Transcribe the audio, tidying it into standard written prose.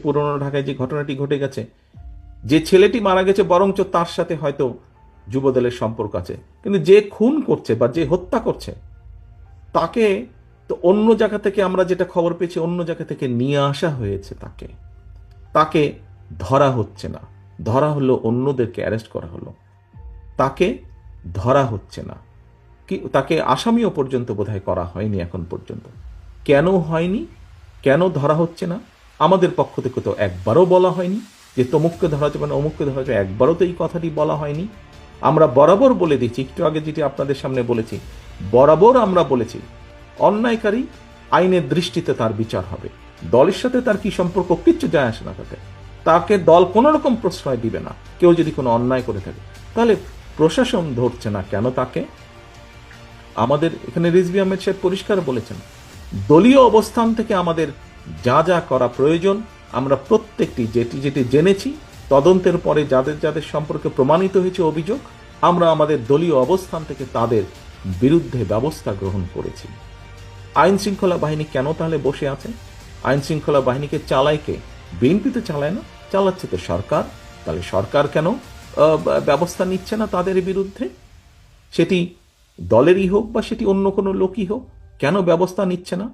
পুরনো ঢাকায় যে ঘটনাটি ঘটে গেছে, যে ছেলেটি মারা গেছে বরঞ্চ তার সাথে হয়তো যুবদলের সম্পর্ক আছে, কিন্তু যে খুন করছে বা যে হত্যা করছে তাকে তো অন্য জায়গা থেকে, আমরা যেটা খবর পেয়েছি, অন্য জায়গা থেকে নিয়ে আসা হয়েছে। তাকে তাকে ধরা হচ্ছে না, ধরা হলো অন্যদেরকে অ্যারেস্ট করা হলো, তাকে ধরা হচ্ছে না, কি তাকে আসামিও পর্যন্ত বোধহয় করা হয়নি এখন পর্যন্ত। কেন হয়নি, কেন ধরা হচ্ছে না? আমাদের পক্ষ থেকে তো একবারও বলা হয়নি যে তমুককে ধরা যাবে না, অমুককে ধরা যাবে, একবারও তো এই কথাটি বলা হয়নি। আমরা বরাবর বলে দিচ্ছি, একটু আগে যেটি আপনাদের সামনে বলেছি, বরাবর আমরা বলেছি অন্যায়কারী আইনের দৃষ্টিতে তার বিচার হবে। দলের সাথে তার কি সম্পর্ক, কিচ্ছু যায় আসে না তাতে। তাকে দল কোনো রকম প্রশ্রয় দিবে না। কেউ যদি কোনো অন্যায় করে থাকে, তাহলে প্রশাসন ধরছে না কেন তাকে? আমাদের এখানে রিজভী আহমেদ সাহেব পরিষ্কার বলেছেন, দলীয় অবস্থান থেকে আমাদের যা যা করা প্রয়োজন আমরা প্রত্যেকটি যেটি যেটি জেনেছি, তদন্তের পরে যাদের যাদের সম্পর্কে প্রমাণিত হয়েছে অভিযোগ, আমরা আমাদের দলীয় অবস্থান থেকে তাদের বিরুদ্ধে ব্যবস্থা গ্রহণ করেছি। আইন শৃঙ্খলা বাহিনী কেন তাহলে বসে আছে? আইন শৃঙ্খলা বাহিনীকে চালায় কে? বিএনপি তো চালায় না, চালাচ্ছে তো সরকার। তাহলে সরকার কেন ব্যবস্থা নিচ্ছে না তাদের বিরুদ্ধে? সেটি দলেরই হোক বা সেটি অন্য কোনো লোকই হোক, কেন ব্যবস্থা নিচ্ছে না?